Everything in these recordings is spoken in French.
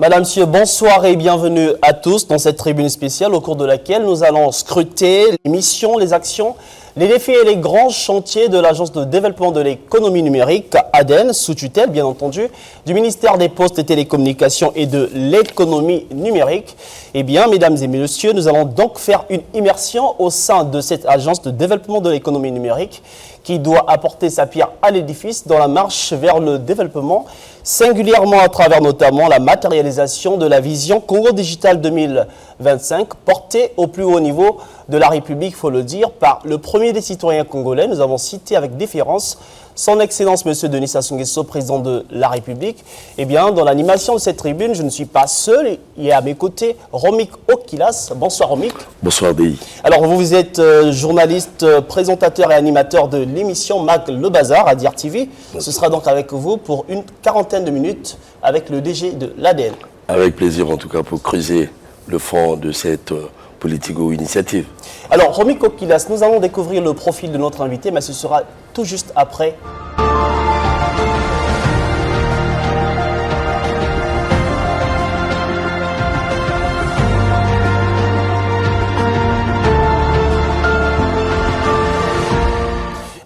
Madame, Monsieur, bonsoir et bienvenue à tous dans cette tribune spéciale au cours de laquelle nous allons scruter les missions, les actions, les défis et les grands chantiers de l'Agence de développement de l'économie numérique, ADEN, sous tutelle bien entendu, du ministère des Postes et Télécommunications et de l'économie numérique. Eh bien, mesdames et messieurs, nous allons donc faire une immersion au sein de cette Agence de développement de l'économie numérique qui doit apporter sa pierre à l'édifice dans la marche vers le développement, singulièrement à travers notamment la matérialisation de la vision Congo Digital 2025, portée au plus haut niveau de la République, il faut le dire, par le premier des citoyens congolais. Nous avons cité avec déférence son Excellence M. Denis Sassou Nguesso, président de la République. Eh bien, dans l'animation de cette tribune, je ne suis pas seul. Il y a à mes côtés Romik Okilas. Bonsoir Romik. Bonsoir Dei. Alors, vous êtes journaliste, présentateur et animateur de l'émission Mag Le Bazar à Dire TV. Ce sera donc avec vous pour une quarantaine de minutes avec le DG de l'ADN. Avec plaisir en tout cas pour creuser le fond de cette politico-initiative. Alors, Romik Okilas, nous allons découvrir le profil de notre invité, mais ce sera tout juste après.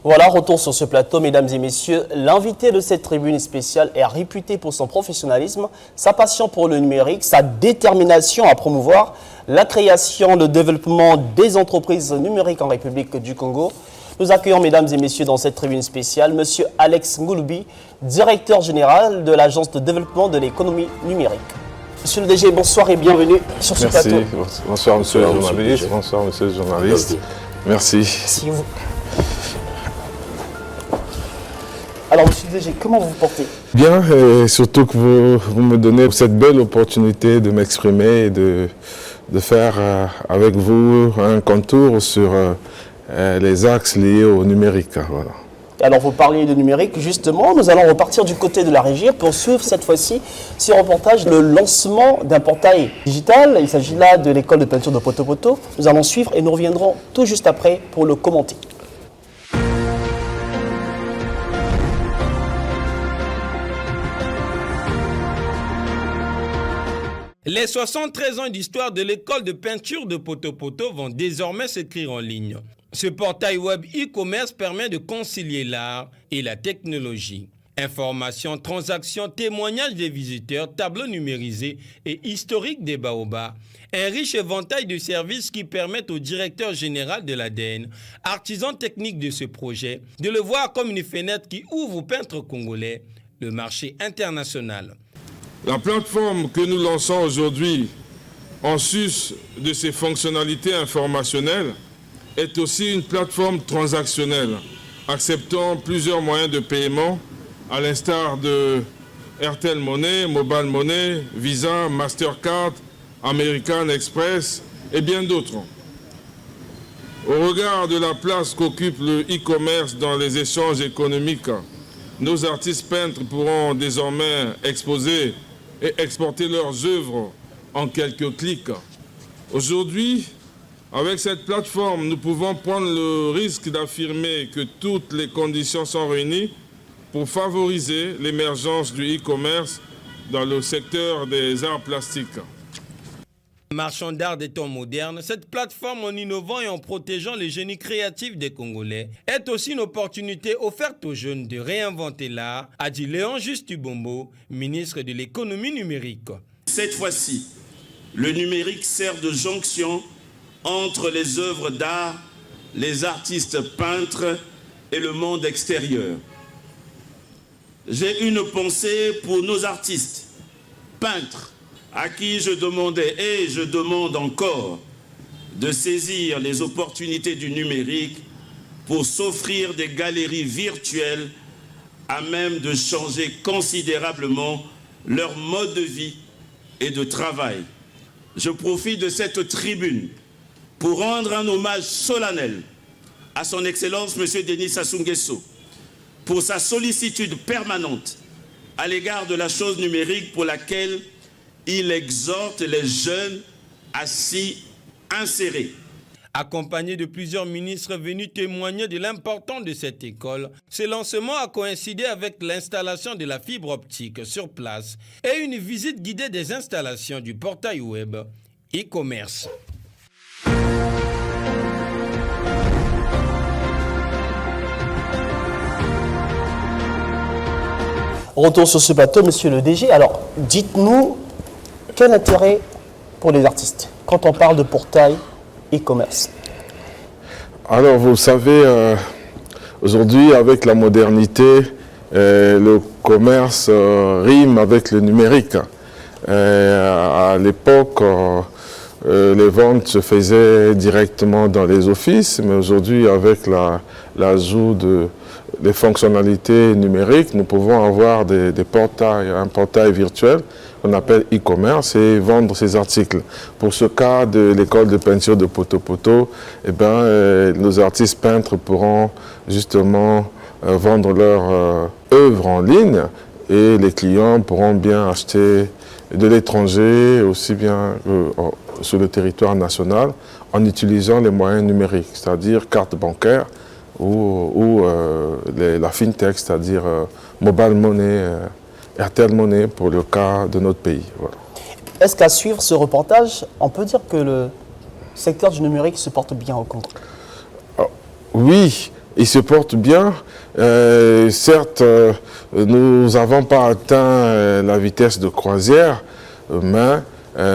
Voilà, retour sur ce plateau, mesdames et messieurs. L'invité de cette tribune spéciale est réputé pour son professionnalisme, sa passion pour le numérique, sa détermination à promouvoir la création, le développement des entreprises numériques en République du Congo. Nous accueillons, mesdames et messieurs, dans cette tribune spéciale, Monsieur Alex Ngouloubi, directeur général de l'Agence de développement de l'économie numérique. Monsieur le DG, bonsoir et bienvenue sur ce plateau. Bonsoir, monsieur le journaliste. Bonsoir, monsieur le journaliste. Merci. Si vous... Alors, monsieur le DG, comment vous vous portez? Bien, et surtout que vous me donnez cette belle opportunité de m'exprimer et de faire avec vous un contour sur les axes liés au numérique. Voilà. Alors, vous parliez de numérique, justement, nous allons repartir du côté de la régie pour suivre cette fois-ci ce reportage, le lancement d'un portail digital. Il s'agit là de l'école de peinture de Poto Poto. Nous allons suivre et nous reviendrons tout juste après pour le commenter. Les 73 ans d'histoire de l'école de peinture de Poto Poto vont désormais s'écrire en ligne. Ce portail web e-commerce permet de concilier l'art et la technologie. Informations, transactions, témoignages des visiteurs, tableaux numérisés et historiques des baobabs. Un riche éventail de services qui permettent au directeur général de l'ADN, artisan technique de ce projet, de le voir comme une fenêtre qui ouvre aux peintres congolais le marché international. La plateforme que nous lançons aujourd'hui, en sus de ses fonctionnalités informationnelles, est aussi une plateforme transactionnelle, acceptant plusieurs moyens de paiement, à l'instar de Airtel Money, Mobile Money, Visa, Mastercard, American Express et bien d'autres. Au regard de la place qu'occupe le e-commerce dans les échanges économiques, nos artistes peintres pourront désormais exposer et exporter leurs œuvres en quelques clics. Aujourd'hui, avec cette plateforme, nous pouvons prendre le risque d'affirmer que toutes les conditions sont réunies pour favoriser l'émergence du e-commerce dans le secteur des arts plastiques. Marchand d'art des temps modernes, cette plateforme en innovant et en protégeant les génies créatifs des Congolais est aussi une opportunité offerte aux jeunes de réinventer l'art, a dit Léon Juste-Tubombo, ministre de l'économie numérique. Cette fois-ci, le numérique sert de jonction entre les œuvres d'art, les artistes peintres et le monde extérieur. J'ai une pensée pour nos artistes, peintres, à qui je demandais et je demande encore de saisir les opportunités du numérique pour s'offrir des galeries virtuelles à même de changer considérablement leur mode de vie et de travail. Je profite de cette tribune pour rendre un hommage solennel à son Excellence M. Denis Sassou Nguesso pour sa sollicitude permanente à l'égard de la chose numérique pour laquelle il exhorte les jeunes à s'y insérer. Accompagné de plusieurs ministres venus témoigner de l'importance de cette école, ce lancement a coïncidé avec l'installation de la fibre optique sur place et une visite guidée des installations du portail web e-commerce. Retour sur ce plateau, monsieur le DG. Alors, dites-nous, quel intérêt pour les artistes quand on parle de portail e-commerce? Alors, vous savez, aujourd'hui, avec la modernité, le commerce rime avec le numérique. À l'époque, les ventes se faisaient directement dans les offices, mais aujourd'hui, avec l'ajout des fonctionnalités numériques, nous pouvons avoir un portail virtuel qu'on appelle e-commerce et vendre ces articles. Pour ce cas de l'école de peinture de Poto-Poto, nos artistes peintres pourront justement vendre leurs œuvres en ligne et les clients pourront bien acheter de l'étranger, aussi bien sur le territoire national, en utilisant les moyens numériques, c'est-à-dire carte bancaire ou la fintech, c'est-à-dire mobile money, Airtel Money pour le cas de notre pays. Voilà. Est-ce qu'à suivre ce reportage, on peut dire que le secteur du numérique se porte bien au Congo? Oui, il se porte bien. Certes, nous n'avons pas atteint la vitesse de croisière, mais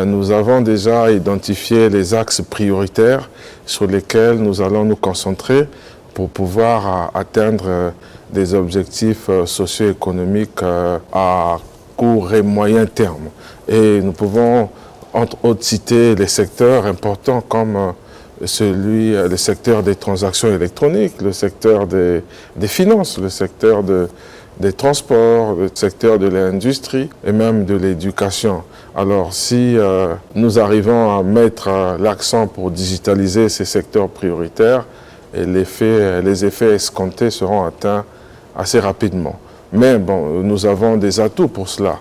nous avons déjà identifié les axes prioritaires sur lesquels nous allons nous concentrer pour pouvoir atteindre des objectifs socio-économiques à court et moyen terme. Et nous pouvons, entre autres, citer les secteurs importants comme le secteur des transactions électroniques, le secteur des finances, le secteur des transports, le secteur de l'industrie et même de l'éducation. Alors si nous arrivons à mettre l'accent pour digitaliser ces secteurs prioritaires, et les effets escomptés seront atteints assez rapidement. Mais bon, nous avons des atouts pour cela.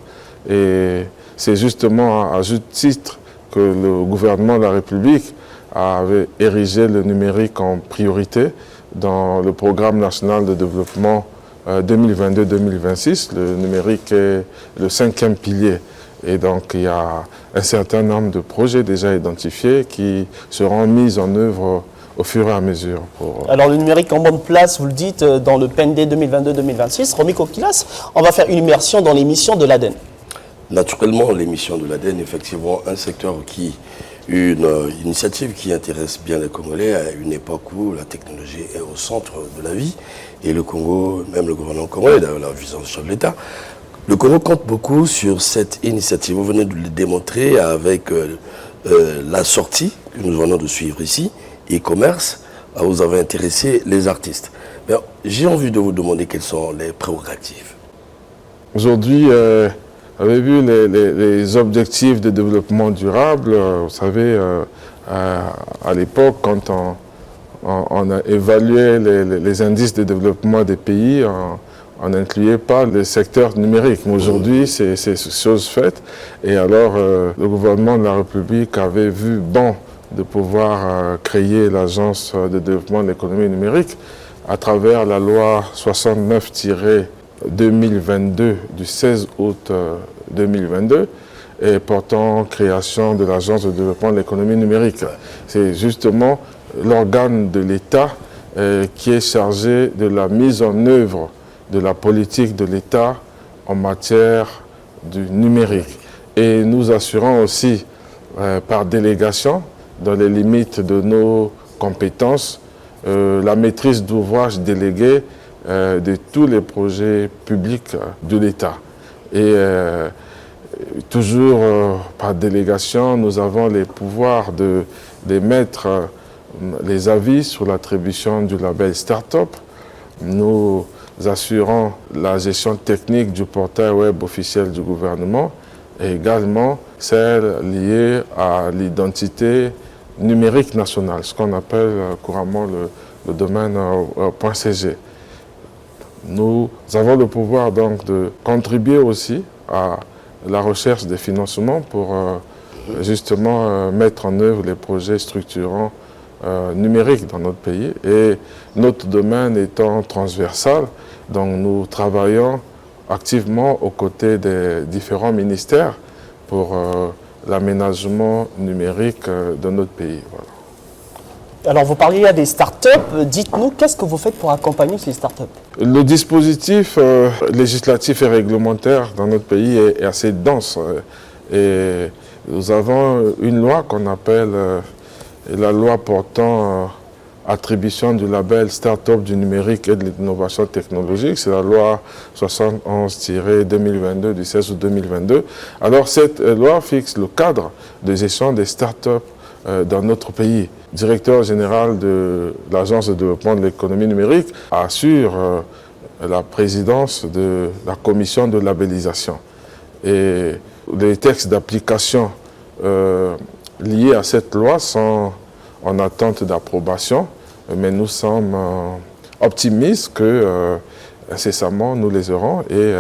Et c'est justement à juste titre que le gouvernement de la République avait érigé le numérique en priorité dans le programme national de développement 2022-2026. Le numérique est le 5e pilier. Et donc, il y a un certain nombre de projets déjà identifiés qui seront mis en œuvre au fur et à mesure. Alors, le numérique en bonne place, vous le dites, dans le PND 2022-2026. Romy Kokilas, on va faire une immersion dans les missions de l'ADEN. Naturellement, les missions de l'ADEN, effectivement, un secteur une initiative qui intéresse bien les Congolais à une époque où la technologie est au centre de la vie. Et le Congo, même le gouvernement congolais, d'ailleurs la vision du chef de l'État, le Congo compte beaucoup sur cette initiative. Vous venez de le démontrer avec la sortie que nous venons de suivre ici, e-commerce, vous avez intéressé les artistes. J'ai envie de vous demander quelles sont les prérogatives. Aujourd'hui, vous avez vu les objectifs de développement durable. Vous savez, à l'époque, quand on a évalué les indices de développement des pays, on n'incluait pas le secteur numérique. Mais aujourd'hui, c'est chose faite. Et alors, le gouvernement de la République avait vu bon de pouvoir créer l'Agence de développement de l'économie numérique à travers la loi 69-2022 du 16 août 2022 et portant création de l'Agence de développement de l'économie numérique. C'est justement l'organe de l'État qui est chargé de la mise en œuvre de la politique de l'État en matière du numérique. Et nous assurons aussi par délégation, dans les limites de nos compétences, la maîtrise d'ouvrage déléguée de tous les projets publics de l'État. Et toujours par délégation, nous avons les pouvoirs d'émettre les avis sur l'attribution du label Start-up. Nous assurons la gestion technique du portail web officiel du gouvernement et également celle liée à l'identité numérique nationale, ce qu'on appelle couramment le domaine .cg. Nous avons le pouvoir donc de contribuer aussi à la recherche des financements pour justement mettre en œuvre les projets structurants numérique dans notre pays. Et notre domaine étant transversal, donc nous travaillons activement aux côtés des différents ministères pour l'aménagement numérique de notre pays. Voilà. Alors, vous parliez des startups. Dites-nous, qu'est-ce que vous faites pour accompagner ces startups? Le dispositif législatif et réglementaire dans notre pays est assez dense. Et nous avons une loi qu'on appelle la loi portant attribution du label Start-up du numérique et de l'innovation technologique. C'est la loi 71-2022 du 16 août 2022. Alors, cette loi fixe le cadre de gestion des start-up dans notre pays. Le directeur général de l'Agence de développement de l'économie numérique assure la présidence de la commission de labellisation. Et les textes d'application liés à cette loi sont en attente d'approbation, mais nous sommes optimistes que incessamment nous les aurons et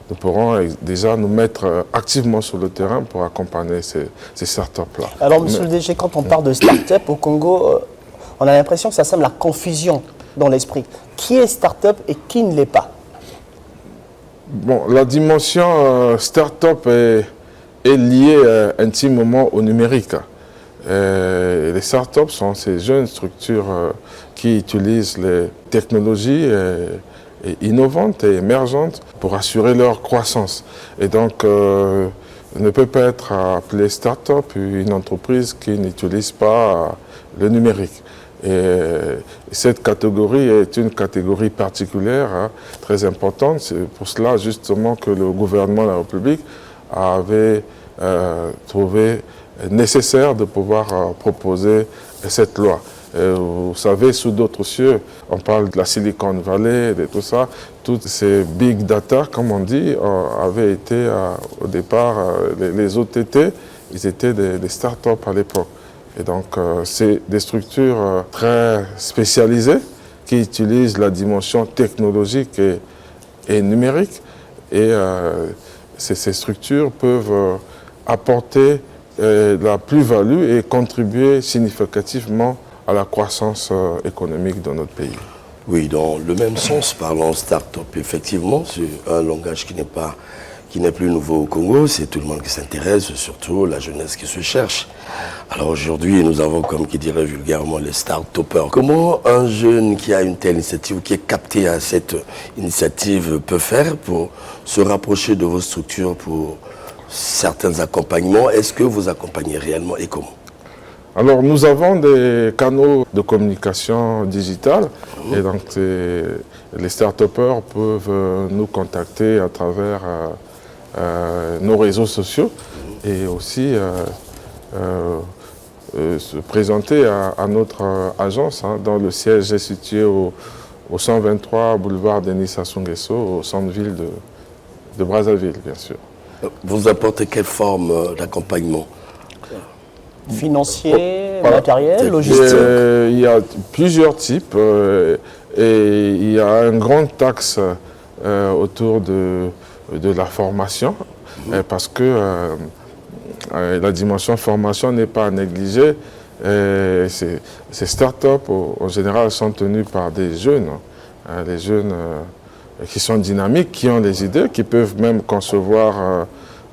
nous pourrons déjà nous mettre activement sur le terrain pour accompagner ces startups-là. Alors, monsieur le DG, quand on parle de start-up au Congo, on a l'impression que ça sème la confusion dans l'esprit. Qui est start-up et qui ne l'est pas? Bon, la dimension start-up est liée intimement au numérique. Les start-up sont ces jeunes structures qui utilisent les technologies innovantes et émergentes pour assurer leur croissance. Et donc, ne peut pas être appelée start-up une entreprise qui n'utilise pas le numérique. Et cette catégorie est une catégorie particulière, très importante. C'est pour cela justement que le gouvernement de la République avait trouvé nécessaire de pouvoir proposer cette loi. Vous savez, sous d'autres cieux, on parle de la Silicon Valley, de tout ça. Toutes ces big data, comme on dit, avaient été au départ, les OTT, ils étaient des start-up à l'époque. Et donc, c'est des structures très spécialisées qui utilisent la dimension technologique et numérique. Et ces structures peuvent apporter la plus-value et contribuer significativement à la croissance économique de notre pays. Oui, dans le même sens, parlons start-up, effectivement, c'est un langage qui n'est plus nouveau au Congo, c'est tout le monde qui s'intéresse, surtout la jeunesse qui se cherche. Alors aujourd'hui, nous avons, comme qui dirait vulgairement, les start-upers. Comment un jeune qui a une telle initiative, qui est capté à cette initiative, peut faire pour se rapprocher de vos structures pour certains accompagnements? Est-ce que vous accompagnez réellement et comment? Alors, nous avons des canaux de communication digitale et donc les start-upers peuvent nous contacter à travers nos réseaux sociaux et aussi se présenter à notre agence, dont le siège est situé au 123 boulevard Denis Sassou Nguesso, au centre-ville de Brazzaville, bien sûr. Vous apportez quelle forme d'accompagnement? Financier, matériel, logistique? Il y a plusieurs types et il y a un grand axe autour de la formation parce que la dimension formation n'est pas à négliger. Ces startups, en général, sont tenues par des jeunes, des jeunes qui sont dynamiques, qui ont des idées, qui peuvent même concevoir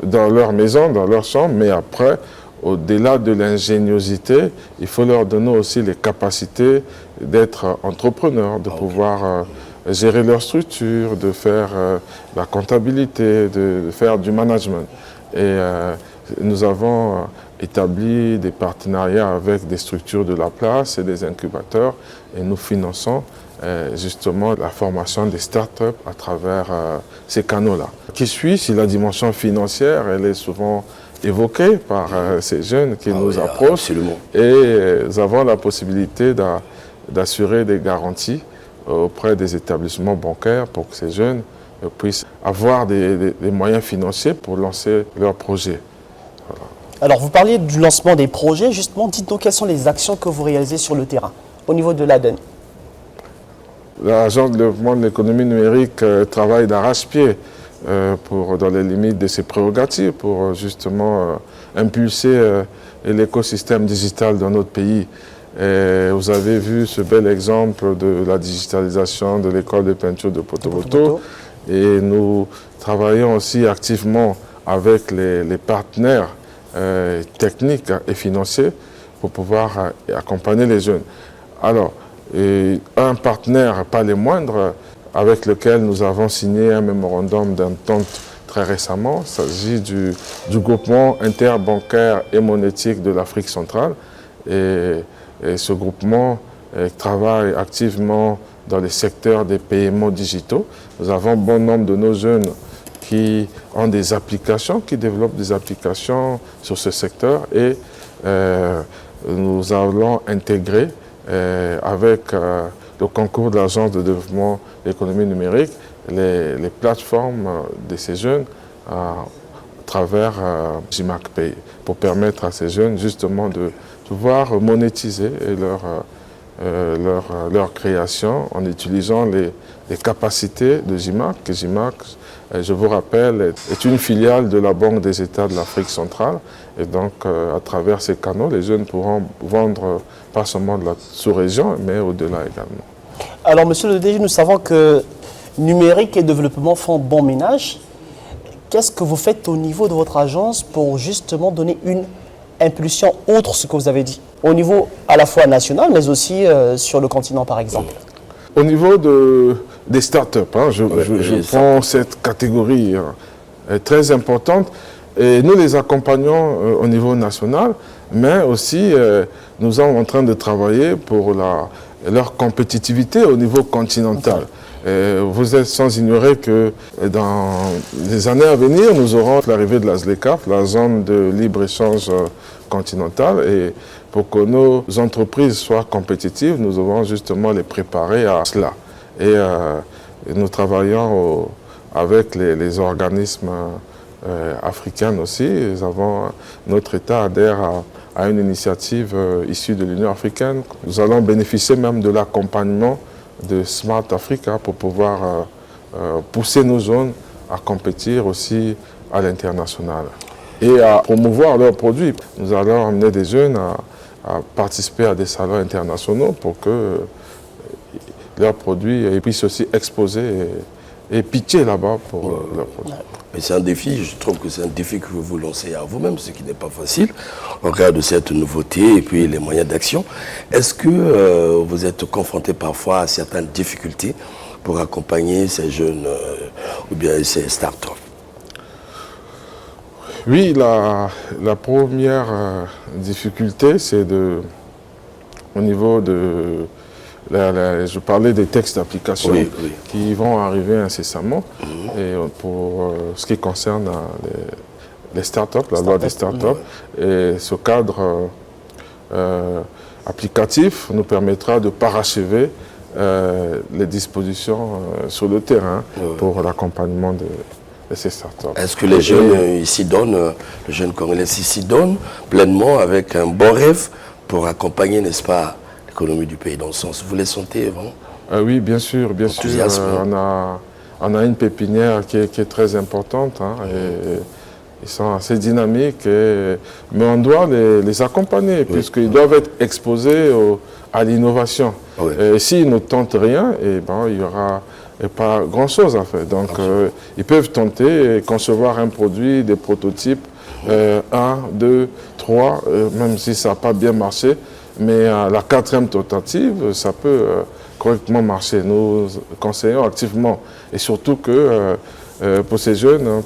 dans leur maison, dans leur chambre, mais après, au-delà de l'ingéniosité, il faut leur donner aussi les capacités d'être entrepreneurs, de pouvoir gérer leur structure, de faire la comptabilité, de faire du management. Et nous avons établi des partenariats avec des structures de la place et des incubateurs et nous finançons justement la formation des startups à travers ces canaux-là. Qui suit, si la dimension financière, elle est souvent évoquée par ces jeunes qui nous approchent. Absolument. Et nous avons la possibilité d'assurer des garanties auprès des établissements bancaires pour que ces jeunes puissent avoir des moyens financiers pour lancer leurs projets. Voilà. Alors, vous parliez du lancement des projets. Justement, dites-nous quelles sont les actions que vous réalisez sur le terrain, au niveau de l'ADEN. L'Agence de développement de l'économie numérique travaille d'arrache-pied dans les limites de ses prérogatives pour justement impulser et l'écosystème digital dans notre pays. Et vous avez vu ce bel exemple de la digitalisation de l'école de peinture de Poto-Poto. Et nous travaillons aussi activement avec les partenaires techniques et financiers pour pouvoir accompagner les jeunes. Alors, un partenaire, pas les moindres, avec lequel nous avons signé un mémorandum d'entente très récemment, il s'agit du groupement interbancaire et monétique de l'Afrique centrale. Et ce groupement travaille activement dans les secteurs des paiements digitaux. Nous avons bon nombre de nos jeunes qui ont des applications, qui développent des applications sur ce secteur et nous allons intégrer avec le concours de l'Agence de développement de l'économie numérique les plateformes de ces jeunes à travers GIMAC Pay pour permettre à ces jeunes justement de pouvoir monétiser leur création en utilisant les capacités de GIMAC. GIMAC, je vous rappelle, est une filiale de la Banque des États de l'Afrique centrale. Et donc, à travers ces canaux, les jeunes pourront vendre pas seulement de la sous-région, mais au-delà également. Alors, monsieur le DG, nous savons que numérique et développement font bon ménage. Qu'est-ce que vous faites au niveau de votre agence pour justement donner une impulsion autre, ce que vous avez dit, au niveau à la fois national, mais aussi sur le continent, par exemple? Au niveau des startups, je prends cette catégorie très importante et nous les accompagnons au niveau national, mais aussi nous sommes en train de travailler pour leur compétitivité au niveau continental. Vous êtes sans ignorer que dans les années à venir, nous aurons l'arrivée de la ZLECAf, la zone de libre-échange continentale, et pour que nos entreprises soient compétitives, nous devons justement les préparer à cela. Et nous travaillons avec les organismes africains aussi. Notre État adhère à une initiative issue de l'Union africaine. Nous allons bénéficier même de l'accompagnement de Smart Africa pour pouvoir pousser nos zones à compétir aussi à l'international et à promouvoir leurs produits. Nous allons amener des jeunes à participer à des salons internationaux pour que leurs produits puissent aussi exposer et pitcher là-bas pour leurs produits. Mais c'est un défi, je trouve que c'est un défi que vous vous lancez à vous-même, ce qui n'est pas facile, en regard de cette nouveauté et puis les moyens d'action. Est-ce que vous êtes confronté parfois à certaines difficultés pour accompagner ces jeunes ou bien ces startups? Oui, la première difficulté, c'est au niveau de... je parlais des textes d'application qui vont arriver incessamment. Et pour ce qui concerne les startups, la loi des startups, et ce cadre applicatif nous permettra de parachever les dispositions sur le terrain pour l'accompagnement de ces startups. Est-ce que les jeunes ici donnent, le jeune Congolais ici donne pleinement avec un bon rêve pour accompagner, n'est-ce pas, l'économie du pays dans ce sens? Vous les sentez vraiment? Oui, bien sûr, bien sûr. On a une pépinière qui est très importante et ils sont assez dynamiques, mais on doit les accompagner puisqu'ils doivent être exposés à l'innovation. Et s'ils ne tentent rien, il n'y aura pas grand-chose à faire. Donc ils peuvent tenter et concevoir un produit, des prototypes, 1, 2, 3, même si ça n'a pas bien marché, mais à la 4e tentative, ça peut correctement marcher. Nous conseillons activement et surtout que pour ces jeunes,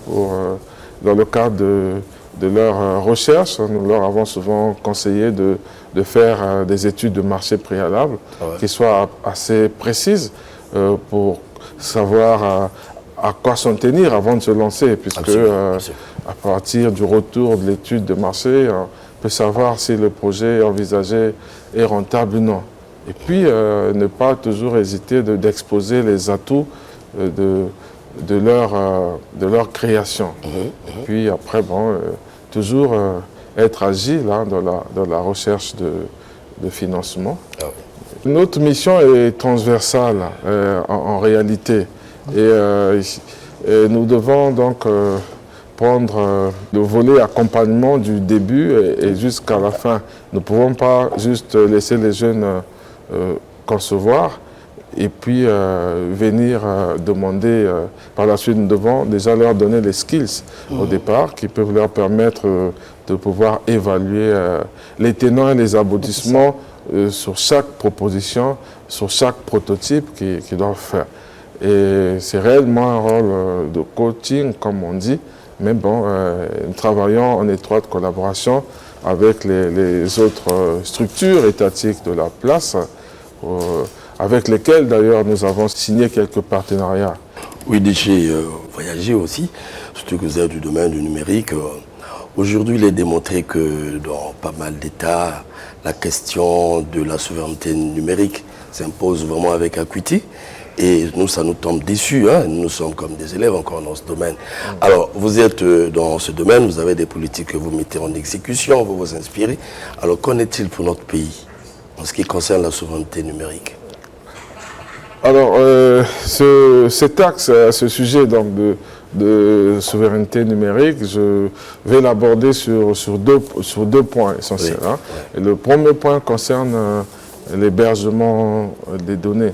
dans le cadre de leur recherche, nous leur avons souvent conseillé de faire des études de marché préalables qui soient assez précises pour savoir à quoi s'en tenir avant de se lancer, puisque à partir du retour de l'étude de marché, on peut savoir si le projet envisagé est rentable ou non. Et puis, ne pas toujours hésiter d'exposer les atouts de leur création. Et puis après, toujours être agile dans la recherche de financement. Notre mission est transversale en réalité. Et nous devons donc prendre le volet accompagnement du début et jusqu'à la fin. Nous ne pouvons pas juste laisser les jeunes concevoir et puis venir demander par la suite. Nous devons déjà leur donner les skills au départ qui peuvent leur permettre de pouvoir évaluer les tenants et les aboutissements sur chaque proposition, sur chaque prototype qu'ils doivent faire. Et c'est réellement un rôle de coaching, comme on dit, mais bon, nous travaillons en étroite collaboration avec les autres structures étatiques de la place, avec lesquelles d'ailleurs nous avons signé quelques partenariats. Oui, j'ai voyagé aussi, surtout que vous êtes du domaine du numérique. Aujourd'hui, il est démontré que dans pas mal d'États, la question de la souveraineté numérique s'impose vraiment avec acuité. Et nous, ça nous tombe déçus. Hein. Nous sommes comme des élèves encore dans ce domaine. Alors, vous êtes dans ce domaine, vous avez des politiques que vous mettez en exécution, vous vous inspirez. Alors, qu'en est-il pour notre pays en ce qui concerne la souveraineté numérique? Alors, cet axe, ce sujet donc, de souveraineté numérique, je vais l'aborder sur deux points essentiels. Oui. Hein. Et le premier point concerne l'hébergement des données.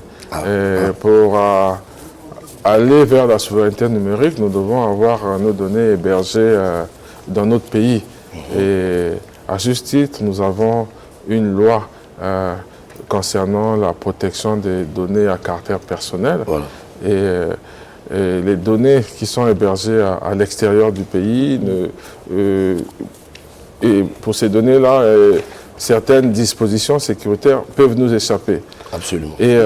Pour aller vers la souveraineté numérique, nous devons avoir nos données hébergées dans notre pays. Et à juste titre, nous avons une loi concernant la protection des données à caractère personnel. Voilà. Et les données qui sont hébergées à l'extérieur du pays, et pour ces données-là, certaines dispositions sécuritaires peuvent nous échapper. Absolument. Et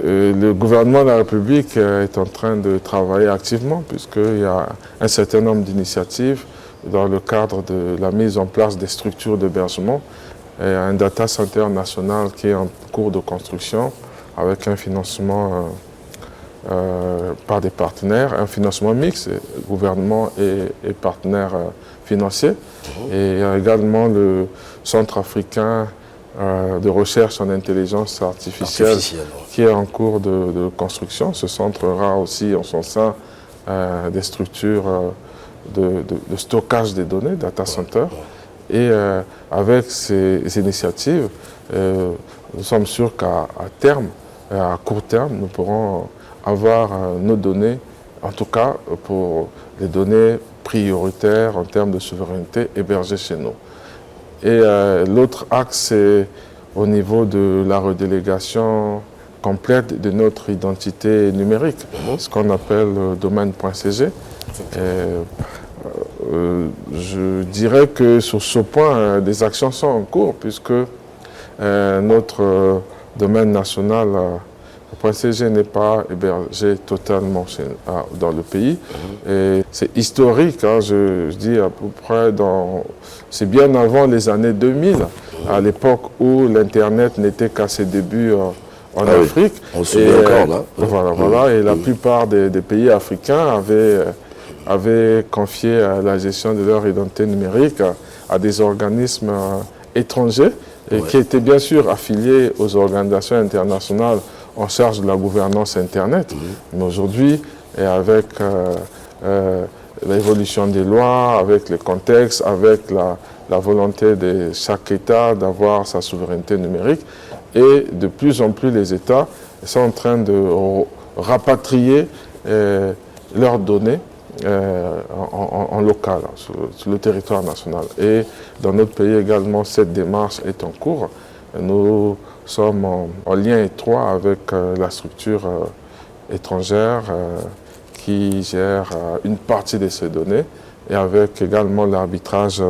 le gouvernement de la République est en train de travailler activement, puisqu'il y a un certain nombre d'initiatives dans le cadre de la mise en place des structures d'hébergement. Et un data center national qui est en cours de construction avec un financement par des partenaires, un financement mixte, gouvernement et partenaires financiers. Et il y a également le Centre africain de recherche en intelligence artificielle qui est en cours de construction. Ce centre aura aussi en son sein des structures de stockage des données, data center. Et avec ces initiatives, nous sommes sûrs qu'à terme, à court terme, nous pourrons avoir nos données, en tout cas pour les données prioritaires en termes de souveraineté hébergées chez nous. Et l'autre axe, c'est au niveau de la redélégation complète de notre identité numérique, ce qu'on appelle le domaine.cg. Je dirais que sur ce point, des actions sont en cours, puisque notre domaine national .cg n'est pas hébergé totalement dans le pays. Et c'est historique, hein, je dis à peu près, c'est bien avant les années 2000, à l'époque où l'Internet n'était qu'à ses débuts en Afrique. On se souvient encore là. Voilà, et la plupart des pays africains avaient confié la gestion de leur identité numérique à des organismes étrangers et qui étaient bien sûr affiliés aux organisations internationales en charge de la gouvernance Internet. Mais aujourd'hui, et avec l'évolution des lois, avec le contexte, avec la volonté de chaque État d'avoir sa souveraineté numérique, et de plus en plus les États sont en train de rapatrier leurs données en local, sur le territoire national. Et dans notre pays également, cette démarche est en cours. Nous sommes en lien étroit avec la structure étrangère qui gère une partie de ces données et avec également l'arbitrage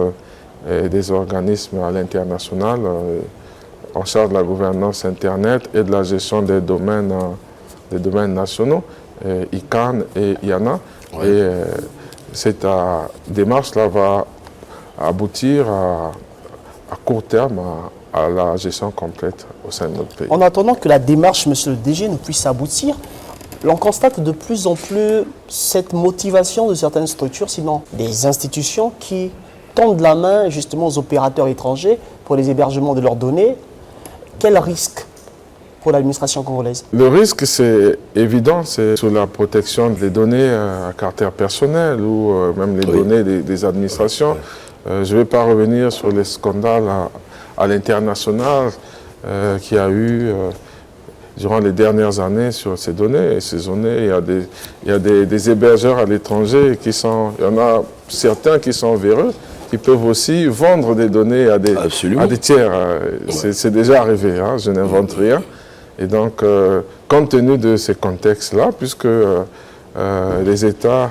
des organismes à l'international en charge de la gouvernance Internet et de la gestion des domaines nationaux, ICANN et IANA. Ouais. Et cette démarche-là va aboutir à court terme à la gestion complète au sein de notre pays. En attendant que la démarche, monsieur le DG, ne puisse aboutir, l'on constate de plus en plus cette motivation de certaines structures, sinon des institutions qui tendent la main justement aux opérateurs étrangers pour les hébergements de leurs données. Quel risque pour l'administration congolaise? Le risque, c'est évident, c'est sur la protection des données à caractère personnel ou même les données des administrations. Je ne vais pas revenir sur les scandales à l'international qu'il y a eu durant les dernières années sur ces données. Et ces données, il y a des hébergeurs à l'étranger il y en a certains qui sont véreux, qui peuvent aussi vendre des données à des tiers. C'est déjà arrivé, hein, je n'invente rien. Et donc, compte tenu de ces contextes-là, puisque les États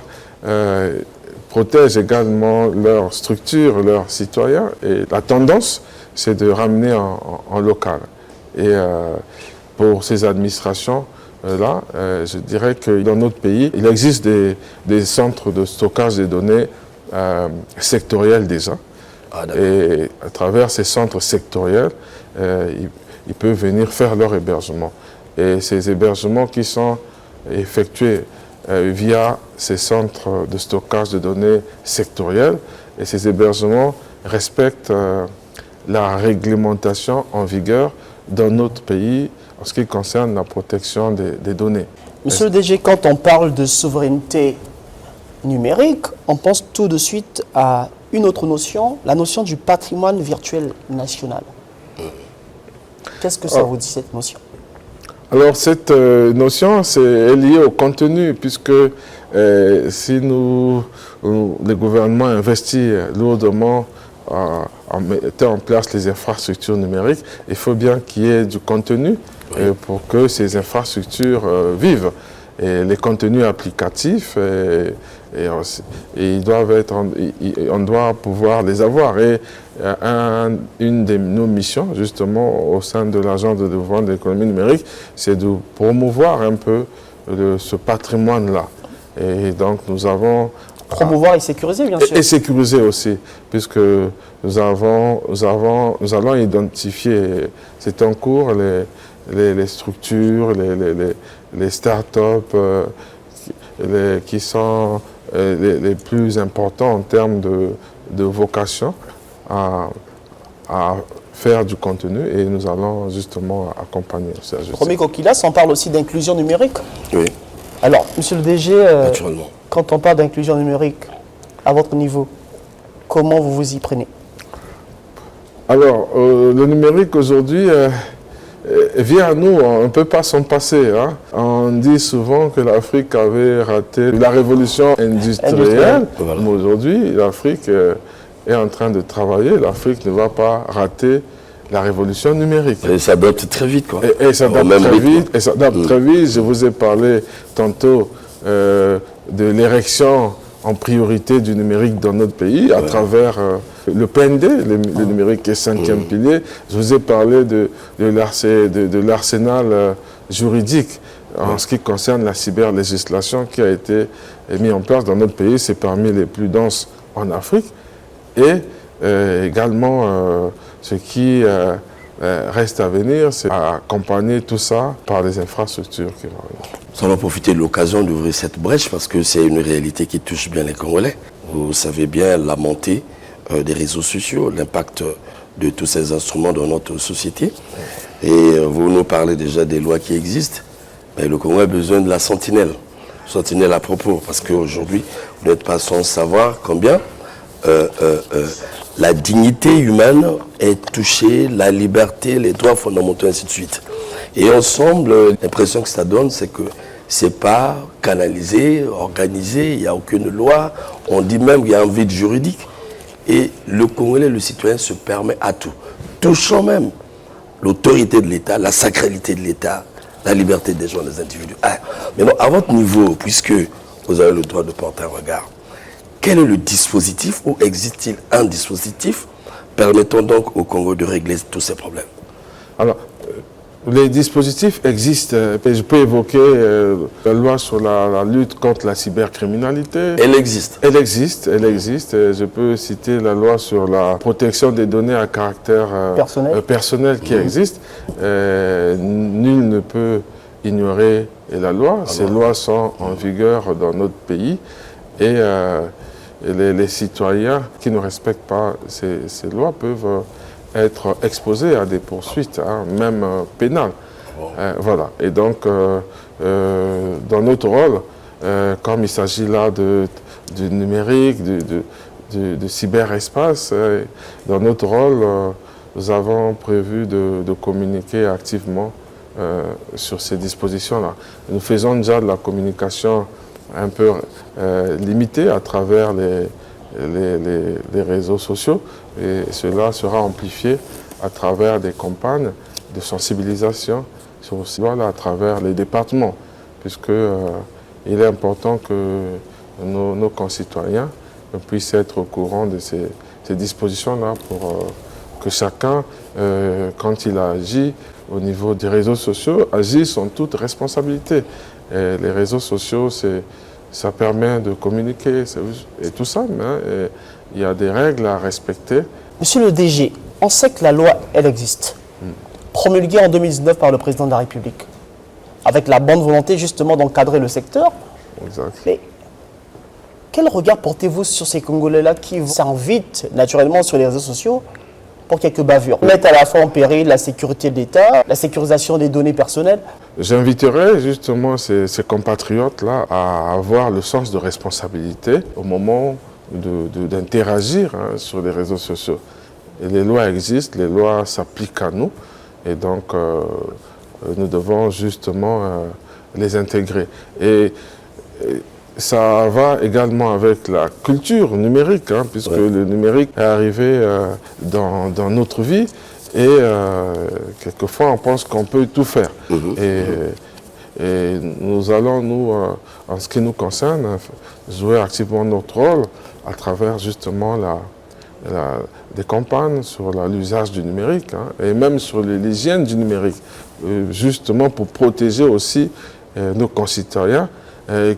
protègent également leurs structures, leurs citoyens, et la tendance, c'est de ramener en local. Et pour ces administrations-là, je dirais que dans notre pays, il existe des centres de stockage des données sectoriels déjà. Et à travers ces centres sectoriels, ils peuvent venir faire leur hébergement. Et ces hébergements qui sont effectués via ces centres de stockage de données sectoriels, et ces hébergements respectent la réglementation en vigueur dans notre pays en ce qui concerne la protection des données. Monsieur le DG, quand on parle de souveraineté numérique, on pense tout de suite à une autre notion, la notion du patrimoine virtuel national. Qu'est-ce que ça vous dit, cette notion? Alors, cette notion est liée au contenu, puisque si le gouvernement investit lourdement en mettant en place les infrastructures numériques, il faut bien qu'il y ait du contenu pour que ces infrastructures vivent. Et les contenus applicatifs, ils doivent être, on doit pouvoir les avoir. Et une de nos missions, justement, au sein de l'Agence de développement de l'économie numérique, c'est de promouvoir un peu ce patrimoine-là. Et donc, nous avons... Promouvoir et sécuriser, bien sûr. Et sécuriser aussi, puisque nous allons identifier, c'est en cours, les structures, les start-up qui sont les plus importants en termes de vocation à faire du contenu, et nous allons justement accompagner ça. Premier Kokilas, on parle aussi d'inclusion numérique. Oui. Alors, monsieur le DG, quand on parle d'inclusion numérique, à votre niveau, comment vous vous y prenez? Alors, le numérique aujourd'hui vient à nous, on ne peut pas s'en passer. Hein. On dit souvent que l'Afrique avait raté la révolution industrielle, mais aujourd'hui, l'Afrique est en train de travailler. L'Afrique ne va pas rater la révolution numérique. Et ça s'adapte très vite, quoi. Et ça s'adapte très vite. Je vous ai parlé tantôt de l'érection en priorité du numérique dans notre pays à travers le PND, le numérique est 5e pilier. Je vous ai parlé de l'arsenal juridique en ce qui concerne la cyberlégislation qui a été mise en place dans notre pays. C'est parmi les plus denses en Afrique. Et également, ce qui reste à venir, c'est accompagner tout ça par les infrastructures qui vont venir. On va profiter de l'occasion d'ouvrir cette brèche parce que c'est une réalité qui touche bien les Congolais. Vous savez bien la montée des réseaux sociaux, l'impact de tous ces instruments dans notre société. Et vous nous parlez déjà des lois qui existent. Mais le Congo a besoin de la sentinelle. Sentinelle à propos, parce qu'aujourd'hui, vous n'êtes pas sans savoir combien la dignité humaine est touchée, la liberté, les droits fondamentaux, ainsi de suite. Et ensemble, l'impression que ça donne, c'est que c'est pas canalisé, organisé, il n'y a aucune loi. On dit même qu'il y a un vide juridique. Et le Congolais, le citoyen, se permet à tout, touchant même l'autorité de l'État, la sacralité de l'État, la liberté des gens, des individus. Maintenant, à votre niveau, puisque vous avez le droit de porter un regard, quel est le dispositif, ou existe-t-il un dispositif permettant donc au Congo de régler tous ces problèmes? Alors, les dispositifs existent. Je peux évoquer la loi sur la lutte contre la cybercriminalité. Elle existe. Elle existe. Je peux citer la loi sur la protection des données à caractère personnel qui existe. Nul ne peut ignorer la loi. Ces lois sont en vigueur dans notre pays. Et les citoyens qui ne respectent pas ces lois peuvent être exposés à des poursuites, même pénales. Voilà. Et donc, dans notre rôle, comme il s'agit là du numérique, du cyberespace, dans notre rôle, nous avons prévu de communiquer activement sur ces dispositions-là. Nous faisons déjà de la communication un peu limitée à travers les réseaux sociaux, et cela sera amplifié à travers des campagnes de sensibilisation à travers les départements, puisque il est important que nos concitoyens puissent être au courant de ces dispositions-là pour que chacun, quand il agit au niveau des réseaux sociaux, agisse en toute responsabilité. Et les réseaux sociaux, ça permet de communiquer et tout ça, mais il y a des règles à respecter. Monsieur le DG, on sait que la loi, elle existe, promulguée en 2019 par le président de la République, avec la bonne volonté justement d'encadrer le secteur. Exact. Mais quel regard portez-vous sur ces Congolais-là qui s'invitent naturellement sur les réseaux sociaux pour quelques bavures, mettent à la fois en péril la sécurité de l'État, la sécurisation des données personnelles? J'inviterai justement ces compatriotes-là à avoir le sens de responsabilité au moment d'interagir sur les réseaux sociaux. Et les lois existent, les lois s'appliquent à nous, et donc nous devons justement les intégrer. Et ça va également avec la culture numérique, puisque le numérique est arrivé dans notre vie, et quelquefois on pense qu'on peut tout faire. Et nous allons, nous, en ce qui nous concerne, jouer activement notre rôle à travers justement des campagnes sur l'usage du numérique, et même sur l'hygiène du numérique, justement pour protéger aussi nos concitoyens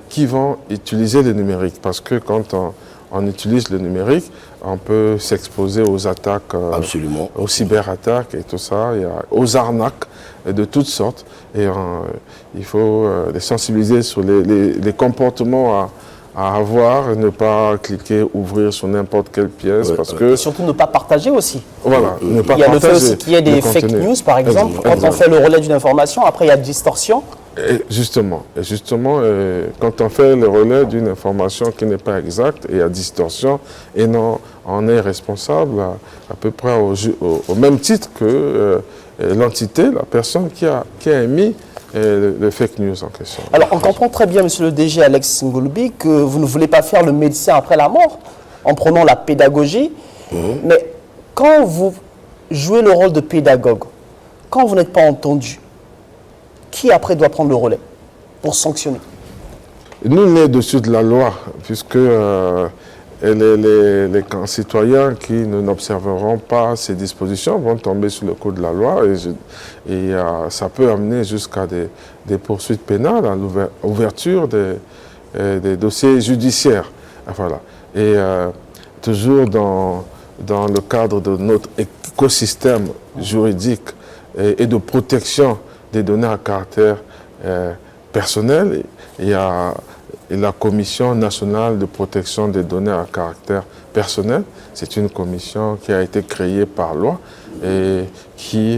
qui vont utiliser le numérique. Parce que quand on utilise le numérique, on peut s'exposer aux attaques, aux cyberattaques et tout ça, aux arnaques de toutes sortes. Et il faut les sensibiliser sur les comportements à avoir, ne pas cliquer, ouvrir sur n'importe quelle pièce. Parce que... Et surtout ne pas partager aussi. Voilà, ne pas il y a partager le fait aussi qu'il y ait des fake news, par exemple. Quand on fait le relais d'une information, après il y a distorsion. Et justement, quand on fait le relais d'une information qui n'est pas exacte et à distorsion, et non, on est responsable à peu près au même titre que l'entité, la personne qui a émis le fake news en question. Alors on comprend très bien, monsieur le DG Alex Ngouloubi, que vous ne voulez pas faire le médecin après la mort, en prenant la pédagogie, mais quand vous jouez le rôle de pédagogue, quand vous n'êtes pas entendu, qui après doit prendre le relais pour sanctionner? Nous, on est au-dessus de la loi, puisque les concitoyens qui n'observeront pas ces dispositions vont tomber sous le coup de la loi, et ça peut amener jusqu'à des poursuites pénales à l'ouverture des dossiers judiciaires. Voilà. Et toujours dans le cadre de notre écosystème juridique et de protection des données à caractère personnel, il y a la Commission nationale de protection des données à caractère personnel. C'est une commission qui a été créée par loi et qui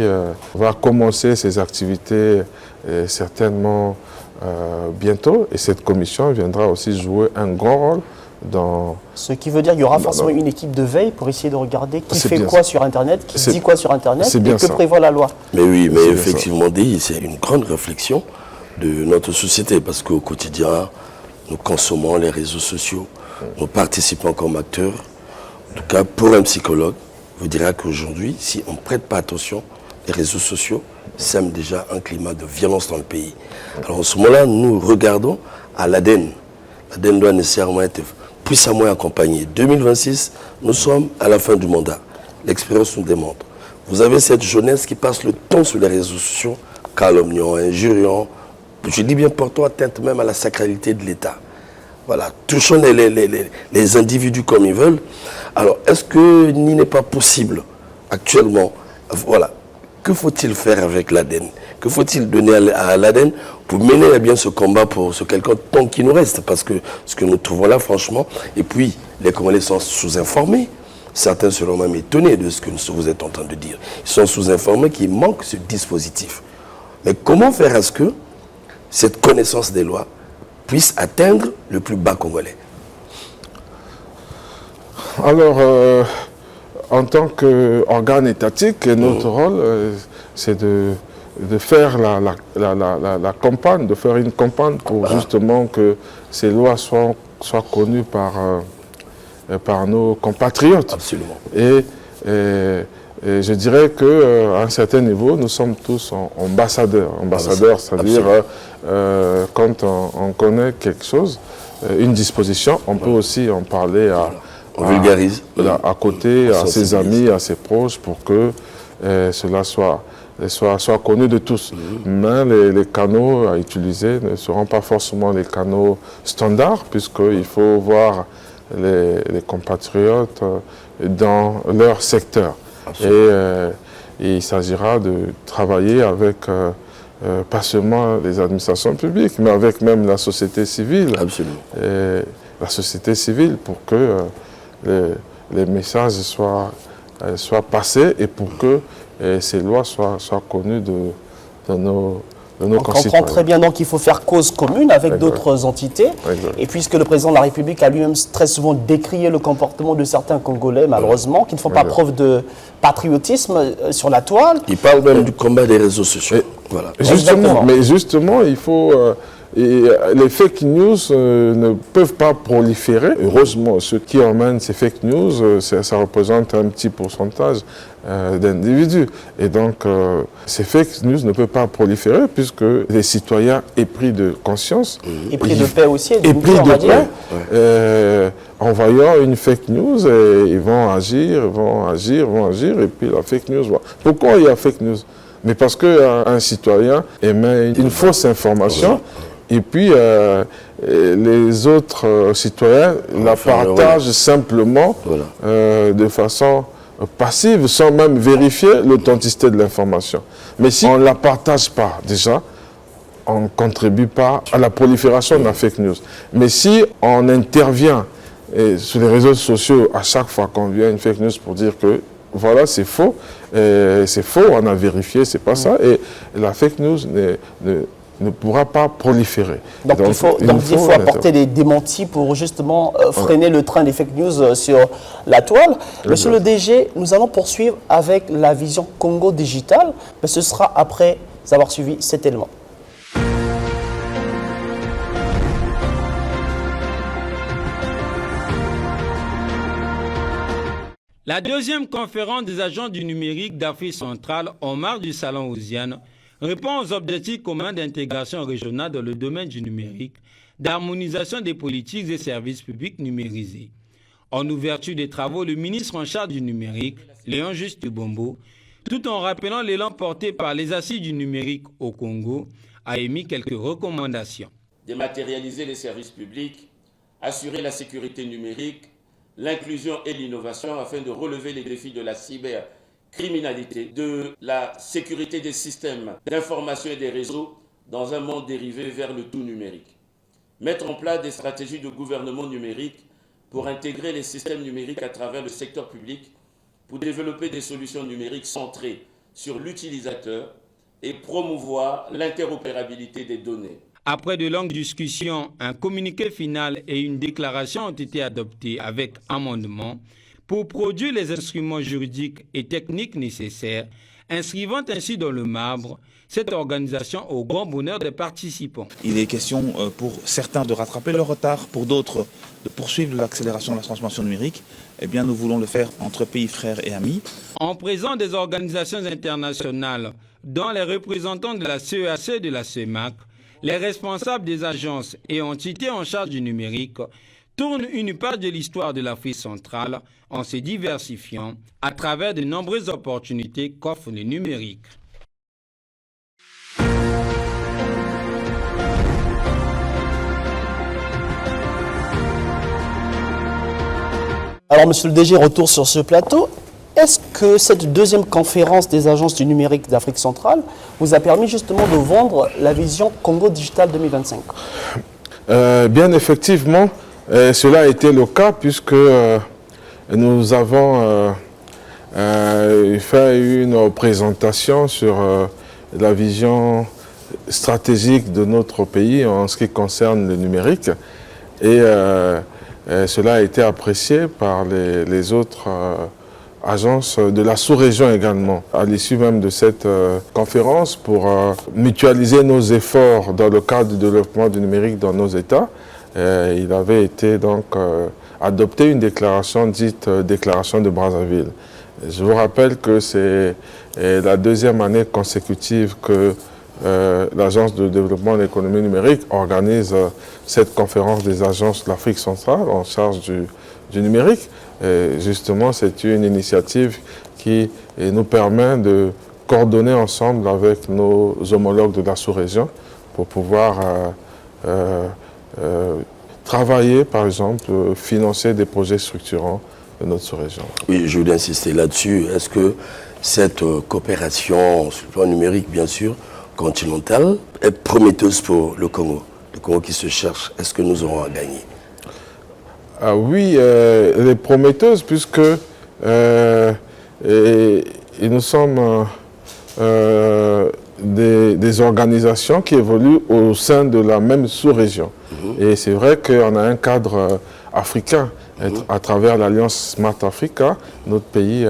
va commencer ses activités certainement bientôt. Et cette commission viendra aussi jouer un grand rôle dans... Ce qui veut dire qu'il y aura forcément une équipe de veille pour essayer de regarder qui fait quoi sur Internet, qui dit quoi sur Internet, et que prévoit la loi. Mais oui, mais effectivement dit, c'est une grande réflexion de notre société, parce qu'au quotidien, nous consommons les réseaux sociaux, nous participons comme acteurs. En tout cas, pour un psychologue, vous direz qu'aujourd'hui, si on ne prête pas attention, les réseaux sociaux sèment déjà un climat de violence dans le pays. Alors en ce moment-là, nous regardons à l'ADN. L'ADN doit nécessairement être puissamment accompagné. 2026, nous sommes à la fin du mandat. L'expérience nous démontre. Vous avez cette jeunesse qui passe le temps sur les réseaux sociaux, calomniant, injuriant, je dis bien portant atteinte même à la sacralité de l'État. Voilà, touchons les individus comme ils veulent. Alors, est-ce qu'il n'est pas possible actuellement, voilà, que faut-il faire avec l'ADN? Que faut-il donner à l'ADN pour mener bien ce combat pour ce quelque temps qui nous reste? Parce que ce que nous trouvons là, franchement, et puis les Congolais sont sous-informés. Certains seront même étonnés de ce que vous êtes en train de dire. Ils sont sous-informés qu'il manque ce dispositif. Mais comment faire à ce que cette connaissance des lois puisse atteindre le plus bas congolais? Alors, en tant qu'organe étatique, notre rôle, c'est de faire la campagne, de faire une campagne pour justement que ces lois soient connues par nos compatriotes. Absolument. Et je dirais qu'à un certain niveau, nous sommes tous ambassadeurs. Ambassadeurs, c'est-à-dire quand on connaît quelque chose, une disposition, on peut aussi en parler on vulgarise. À côté, à ses amis, à ses proches, pour que cela soit connu de tous. Mais les canaux à utiliser ne seront pas forcément les canaux standards, puisqu'il faut voir les compatriotes dans leur secteur. Et il s'agira de travailler avec pas seulement les administrations publiques, mais avec même la société civile. Absolument. La société civile pour que les messages soient passés et pour que ces lois soient connues de nos On comprend très bien donc qu'il faut faire cause commune avec d'autres entités. Et puisque le président de la République a lui-même très souvent décrié le comportement de certains Congolais, malheureusement, qui ne font pas preuve de patriotisme sur la toile. Il parle même du combat des réseaux sociaux. Voilà. Justement, il faut... les fake news ne peuvent pas proliférer. Heureusement, ceux qui emmènent ces fake news, ça représente un petit pourcentage d'individus. Et donc, ces fake news ne peuvent pas proliférer puisque les citoyens épris de conscience... Épris de paix aussi. Épris de paix. En voyant une fake news, ils vont agir, et puis la fake news... Pourquoi il y a fake news? Mais parce qu'un citoyen émet une fausse information, et puis les autres citoyens la partagent simplement de façon passive, sans même vérifier l'authenticité de l'information. Mais si on ne la partage pas déjà, on ne contribue pas à la prolifération de la fake news. Mais si on intervient sur les réseaux sociaux à chaque fois qu'on vient une fake news pour dire que voilà, c'est faux, on a vérifié, c'est pas ça, et la fake news ne pourra pas proliférer. Donc il faut apporter des démentis pour justement freiner le train des fake news sur la toile. Monsieur le DG, nous allons poursuivre avec la vision Congo Digital, mais ce sera après avoir suivi cet élément. La deuxième conférence des agents du numérique d'Afrique centrale en marge du Salon Oziane répond aux objectifs communs d'intégration régionale dans le domaine du numérique, d'harmonisation des politiques et services publics numérisés. En ouverture des travaux, le ministre en charge du numérique, Léon Juste Bombo, tout en rappelant l'élan porté par les assises du numérique au Congo, a émis quelques recommandations. Dématérialiser les services publics, assurer la sécurité numérique, l'inclusion et l'innovation afin de relever les défis de la cybercriminalité, de la sécurité des systèmes d'information et des réseaux dans un monde dérivé vers le tout numérique. Mettre en place des stratégies de gouvernement numérique pour intégrer les systèmes numériques à travers le secteur public, pour développer des solutions numériques centrées sur l'utilisateur et promouvoir l'interopérabilité des données. Après de longues discussions, un communiqué final et une déclaration ont été adoptés avec amendement pour produire les instruments juridiques et techniques nécessaires, inscrivant ainsi dans le marbre cette organisation au grand bonheur des participants. Il est question pour certains de rattraper leur retard, pour d'autres de poursuivre l'accélération de la transformation numérique. Eh bien, nous voulons le faire entre pays frères et amis. En présence des organisations internationales, dont les représentants de la CEAC et de la CEMAC, les responsables des agences et entités en charge du numérique tournent une page de l'histoire de l'Afrique centrale en se diversifiant à travers de nombreuses opportunités qu'offre le numérique. Alors, monsieur le DG, retour sur ce plateau. Est-ce que cette deuxième conférence des agences du numérique d'Afrique centrale vous a permis justement de vendre la vision Congo Digital 2025 ? Bien effectivement, cela a été le cas puisque nous avons fait une présentation sur la vision stratégique de notre pays en ce qui concerne le numérique. Et cela a été apprécié par les autres agences de la sous-région également. À l'issue même de cette conférence, pour mutualiser nos efforts dans le cadre du développement du numérique dans nos États, il avait été donc adopté une déclaration dite déclaration de Brazzaville. Je vous rappelle que c'est la deuxième année consécutive que l'Agence de développement de l'économie numérique organise cette conférence des agences de l'Afrique centrale en charge du numérique. Et justement, c'est une initiative qui nous permet de coordonner ensemble avec nos homologues de la sous-région pour pouvoir travailler, par exemple, financer des projets structurants de notre sous-région. Oui, je voulais insister là-dessus. Est-ce que cette coopération sur le plan numérique, bien sûr, continentale, est prometteuse pour le Congo? Le Congo qui se cherche, est-ce que nous aurons à gagner? Ah oui, elle est prometteuse puisque nous sommes des organisations qui évoluent au sein de la même sous-région. Et c'est vrai qu'on a un cadre africain. À travers l'Alliance Smart Africa, notre pays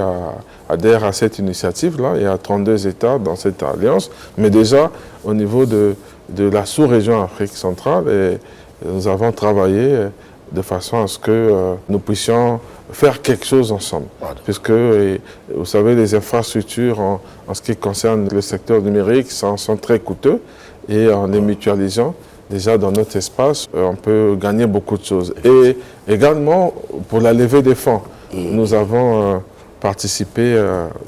adhère à cette initiative-là. Il y a 32 États dans cette alliance. Mais déjà, au niveau de la sous-région Afrique centrale, nous avons travaillé de façon à ce que nous puissions faire quelque chose ensemble. Puisque, vous savez, les infrastructures en ce qui concerne le secteur numérique sont très coûteux. Et en les mutualisant, déjà dans notre espace, on peut gagner beaucoup de choses. Et également, pour la levée des fonds, nous avons participé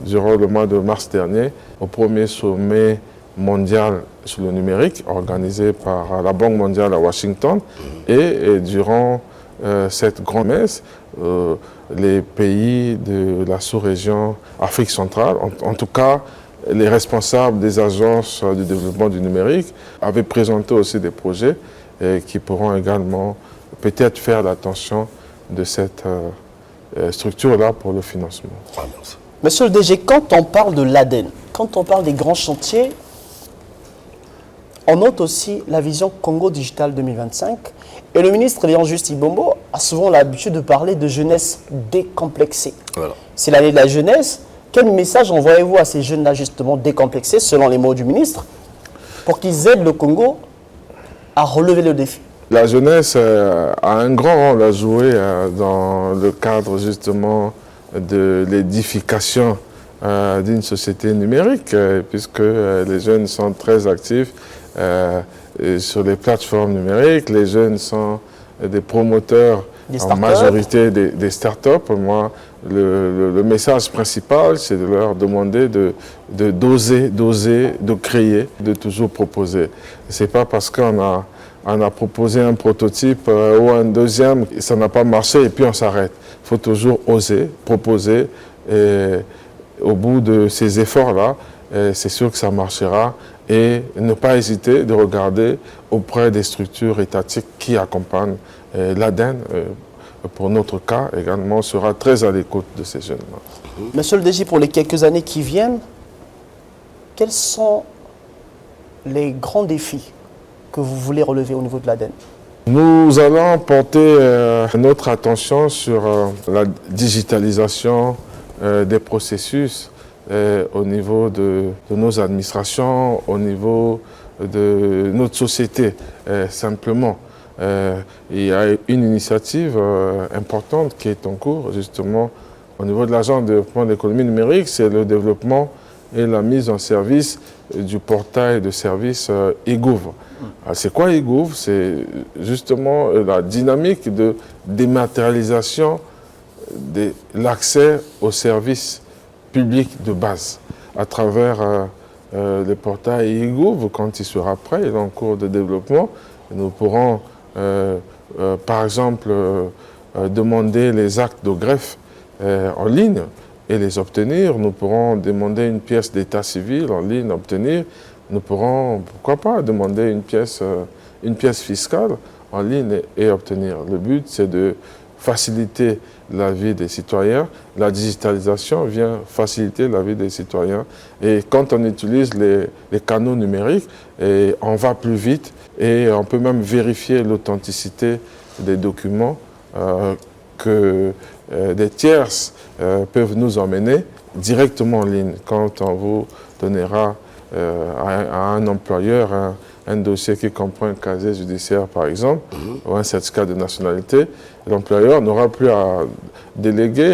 durant le mois de mars dernier au premier sommet mondial sur le numérique organisé par la Banque mondiale à Washington. Et durant cette grand-messe, les pays de la sous-région Afrique centrale, en tout cas les responsables des agences de développement du numérique, avaient présenté aussi des projets qui pourront également peut-être faire l'attention de cette structure-là pour le financement. Monsieur le DG, quand on parle de l'ADEN, quand on parle des grands chantiers, on note aussi la vision Congo Digital 2025. Et le ministre Léon Justin Bombo a souvent l'habitude de parler de jeunesse décomplexée. Voilà. C'est l'année de la jeunesse. Quel message envoyez-vous à ces jeunes-là justement décomplexés, selon les mots du ministre, pour qu'ils aident le Congo à relever le défi? La jeunesse a un grand rôle à jouer dans le cadre justement de l'édification d'une société numérique, puisque les jeunes sont très actifs sur les plateformes numériques. Les jeunes sont des promoteurs en majorité des startups. Moi, le message principal, c'est de leur demander d'oser, de créer, de toujours proposer. Ce n'est pas parce qu'on a proposé un prototype ou un deuxième, ça n'a pas marché et puis on s'arrête. Il faut toujours oser, proposer. Et au bout de ces efforts-là, c'est sûr que ça marchera. Et ne pas hésiter de regarder auprès des structures étatiques qui accompagnent l'ADEN. Pour notre cas, également, sera très à l'écoute de ces jeunes-là. Monsieur le DG, pour les quelques années qui viennent, quels sont les grands défis que vous voulez relever au niveau de l'ADEN? Nous allons porter notre attention sur la digitalisation des processus au niveau de nos administrations, au niveau de notre société, simplement. Il y a une initiative importante qui est en cours, justement, au niveau de l'Agence de développement de l'économie numérique, c'est le développement et la mise en service du portail de services eGov. C'est quoi eGov? C'est justement la dynamique de dématérialisation de l'accès aux services publics de base à travers le portail eGov. Quand il sera prêt, il est en cours de développement, nous pourrons par exemple demander les actes de greffe en ligne et les obtenir. Nous pourrons demander une pièce d'état civil en ligne, obtenir. Nous pourrons, pourquoi pas, demander une pièce fiscale en ligne et obtenir. Le but, c'est de faciliter la vie des citoyens. La digitalisation vient faciliter la vie des citoyens. Et quand on utilise les canaux numériques, et on va plus vite et on peut même vérifier l'authenticité des documents que des tierces peuvent nous emmener directement en ligne. Quand on vous donnera à un employeur un dossier qui comprend un casier judiciaire, par exemple, ou un certificat de nationalité, l'employeur n'aura plus à déléguer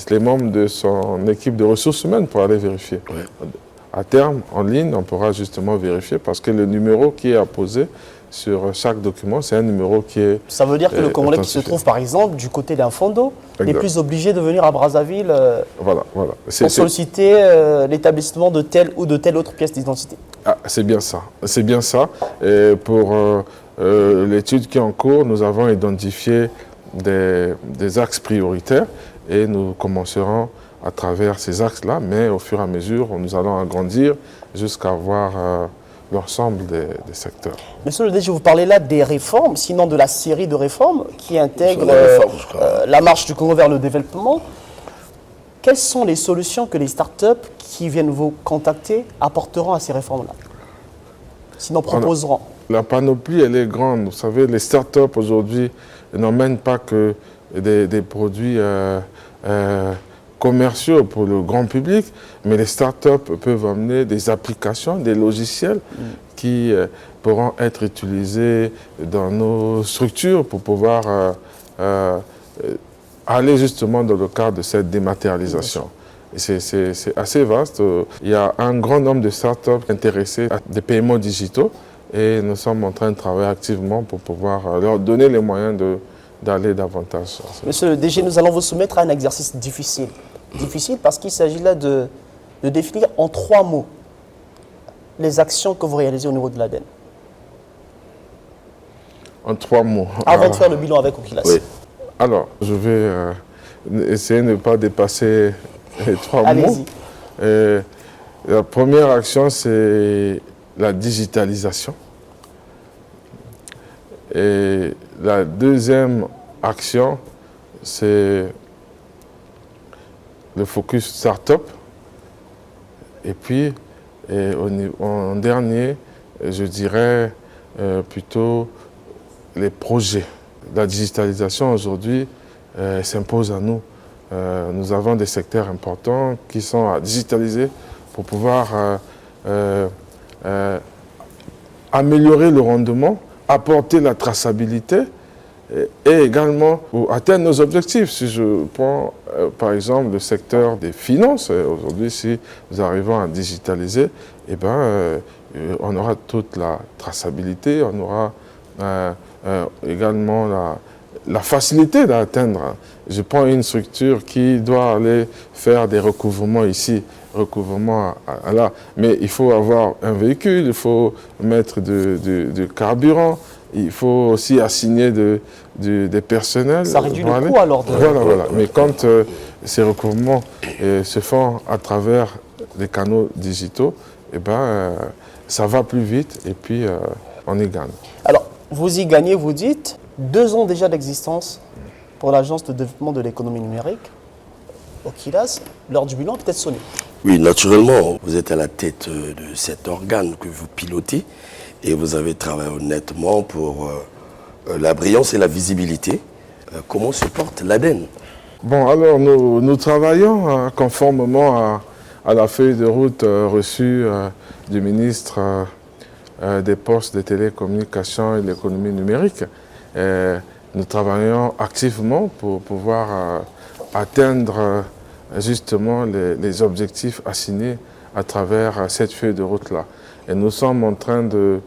les membres de son équipe de ressources humaines pour aller vérifier. Ouais. À terme, en ligne, on pourra justement vérifier parce que le numéro qui est apposé sur chaque document, c'est un numéro qui est... Ça veut dire que le Congolais qui se trouve, par exemple, du côté d'un Fondo n'est plus obligé de venir à Brazzaville voilà. pour solliciter l'établissement de telle ou de telle autre pièce d'identité. Ah, c'est bien ça. C'est bien ça. Et pour l'étude qui est en cours, nous avons identifié des axes prioritaires et nous commencerons à travers ces axes-là, mais au fur et à mesure, nous allons agrandir jusqu'à voir l'ensemble des secteurs. Monsieur le DG, vous parlez là des réformes, sinon de la série de réformes qui intègrent la marche du Congo vers le développement. Quelles sont les solutions que les startups qui viennent vous contacter apporteront à ces réformes-là? Sinon proposeront. La panoplie, elle est grande. Vous savez, les startups aujourd'hui n'emmènent pas que des produits commerciaux pour le grand public, mais les startups peuvent amener des applications, des logiciels qui pourront être utilisés dans nos structures pour pouvoir aller justement dans le cadre de cette dématérialisation. C'est assez vaste. Il y a un grand nombre de startups intéressées à des paiements digitaux et nous sommes en train de travailler activement pour pouvoir leur donner les moyens d'aller davantage. Monsieur le DG, nous allons vous soumettre à un exercice difficile. Difficile parce qu'il s'agit là de définir en 3 mots les actions que vous réalisez au niveau de l'ADEN. En 3 mots. Avant de faire le bilan avec Okilas. Oui. Alors, je vais essayer de ne pas dépasser les 3 mots. Allez-y. La première action, c'est la digitalisation. Et la deuxième action, c'est le focus start-up. Et puis, en dernier, je dirais plutôt les projets. La digitalisation aujourd'hui s'impose à nous. Nous avons des secteurs importants qui sont à digitaliser pour pouvoir améliorer le rendement, apporter la traçabilité et également pour atteindre nos objectifs. Si je prends par exemple le secteur des finances, aujourd'hui si nous arrivons à digitaliser, eh ben, on aura toute la traçabilité, on aura également la facilité d'atteindre. Je prends une structure qui doit aller faire des recouvrements ici, recouvrement là, mais il faut avoir un véhicule, il faut mettre du carburant, il faut aussi assigner des personnels. Ça réduit le coût alors de... Voilà. Mais quand ces recouvrements se font à travers les canaux digitaux, eh ben, ça va plus vite et puis on y gagne. Alors, vous y gagnez, vous dites, 2 ans déjà d'existence pour l'Agence de développement de l'économie numérique. Okilas, l'heure du bilan peut-être sonné. Oui, naturellement, vous êtes à la tête de cet organe que vous pilotez et vous avez travaillé honnêtement pour la brillance et la visibilité. Comment se porte l'ADEN? Bon, alors nous travaillons conformément à la feuille de route reçue du ministre des Postes, des Télécommunications et de l'économie numérique. Nous travaillons activement pour pouvoir atteindre justement les objectifs assignés à travers cette feuille de route-là. Et nous sommes en train de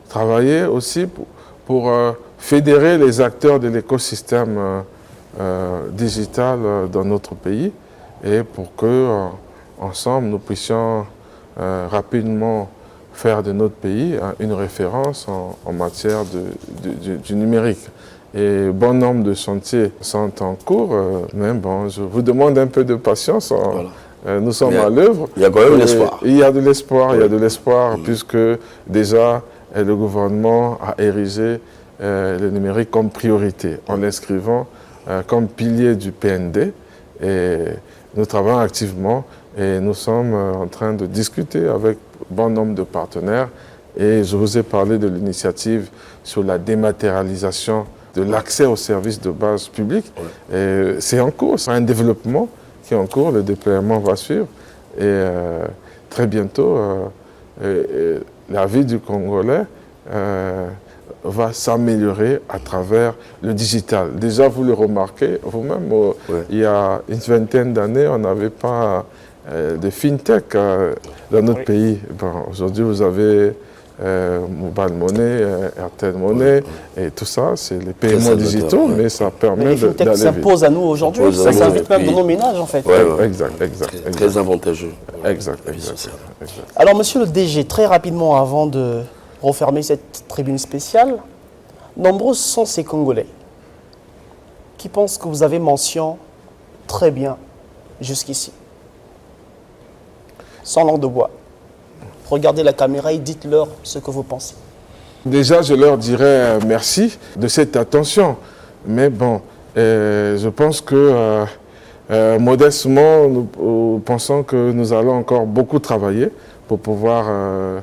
travailler aussi pour fédérer les acteurs de l'écosystème digital dans notre pays et pour que, ensemble, nous puissions rapidement faire de notre pays une référence en matière du numérique. Et bon nombre de chantiers sont en cours, mais bon, je vous demande un peu de patience. Voilà. Nous sommes à l'œuvre. Il y a quand même de l'espoir. Il y a de l'espoir, puisque déjà le gouvernement a érigé le numérique comme priorité, en l'inscrivant comme pilier du PND. Et nous travaillons activement et nous sommes en train de discuter avec bon nombre de partenaires. Et je vous ai parlé de l'initiative sur la dématérialisation de l'accès aux services de base publics. C'est en cours, c'est un développement qui est en cours, le déploiement va suivre. Et très bientôt, la vie du Congolais va s'améliorer à travers le digital. Déjà, vous le remarquez vous-même, il y a une vingtaine d'années, on n'avait pas de fintech dans notre pays. Bon, aujourd'hui, vous avez Mobile Money, Airtel Money, et tout ça, c'est les paiements digitaux, mais ça permet d'aller vite. Ça s'impose à nous aujourd'hui, ça s'invite même dans nos ménages en fait. Exact. Très avantageux. Exact. Alors monsieur le DG, très rapidement avant de refermer cette tribune spéciale, nombreux sont ces Congolais qui pensent que vous avez mention très bien jusqu'ici. Sans langue de bois. Regardez la caméra et dites-leur ce que vous pensez. Déjà, je leur dirais merci de cette attention. Mais bon, je pense que modestement, nous pensons que nous allons encore beaucoup travailler pour pouvoir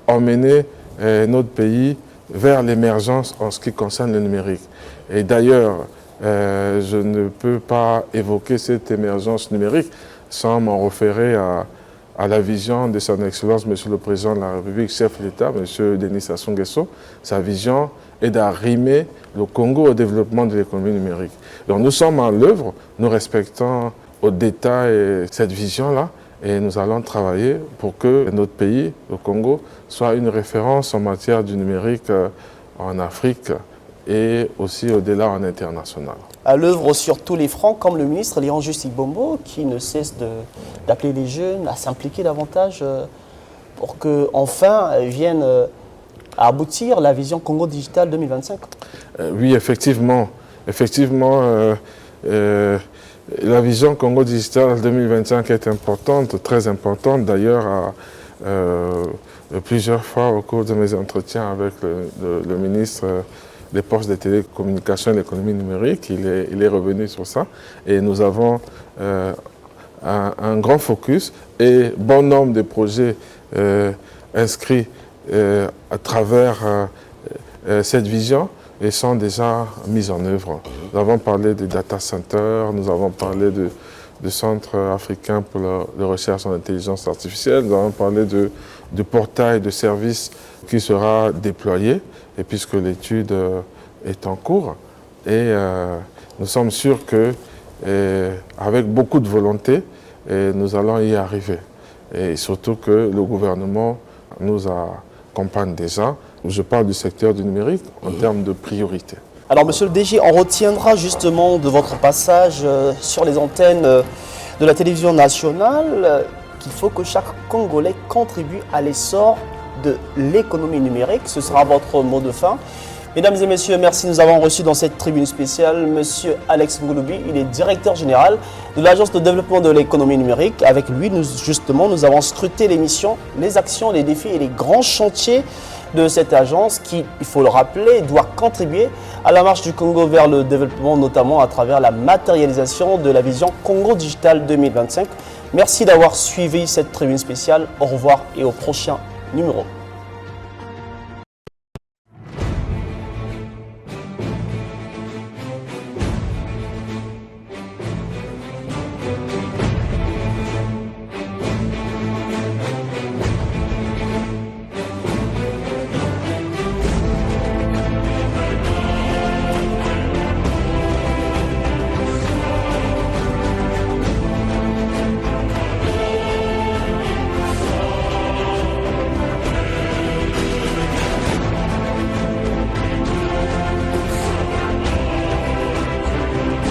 emmener notre pays vers l'émergence en ce qui concerne le numérique. Et d'ailleurs, je ne peux pas évoquer cette émergence numérique sans m'en référer à la vision de son Excellence, Monsieur le Président de la République, chef de l'État, Monsieur Denis Sassou Nguesso. Sa vision est d'arrimer le Congo au développement de l'économie numérique. Donc nous sommes en l'œuvre, nous respectons au détail cette vision-là et nous allons travailler pour que notre pays, le Congo, soit une référence en matière du numérique en Afrique et aussi au-delà en international. À l'œuvre sur tous les fronts, comme le ministre Léon Jussi Bombo, qui ne cesse d'appeler les jeunes à s'impliquer davantage pour qu'enfin vienne à aboutir la vision Congo Digital 2025. Oui, effectivement. La vision Congo Digital 2025 est importante, très importante. D'ailleurs, plusieurs fois au cours de mes entretiens avec le ministre des Postes, des Télécommunications et l'économie numérique, il est revenu sur ça. Et nous avons un grand focus et bon nombre de projets inscrits à travers cette vision et sont déjà mis en œuvre. Nous avons parlé des data centers, nous avons parlé du Centre africain pour la recherche en intelligence artificielle, nous avons parlé du portail de services qui sera déployé, et puisque l'étude est en cours. Et nous sommes sûrs que, avec beaucoup de volonté, nous allons y arriver. Et surtout que le gouvernement nous accompagne déjà. Je parle du secteur du numérique en termes de priorité. Alors, monsieur le DG, on retiendra justement de votre passage sur les antennes de la télévision nationale qu'il faut que chaque Congolais contribue à l'essor de l'économie numérique. Ce sera votre mot de fin. Mesdames et messieurs, merci. Nous avons reçu dans cette tribune spéciale monsieur Alex Ngouloubi. Il est directeur général de l'Agence de développement de l'économie numérique. Avec lui, nous avons scruté les missions, les actions, les défis et les grands chantiers de cette agence qui, il faut le rappeler, doit contribuer à la marche du Congo vers le développement, notamment à travers la matérialisation de la vision Congo Digital 2025. Merci d'avoir suivi cette tribune spéciale. Au revoir et au prochain numéro.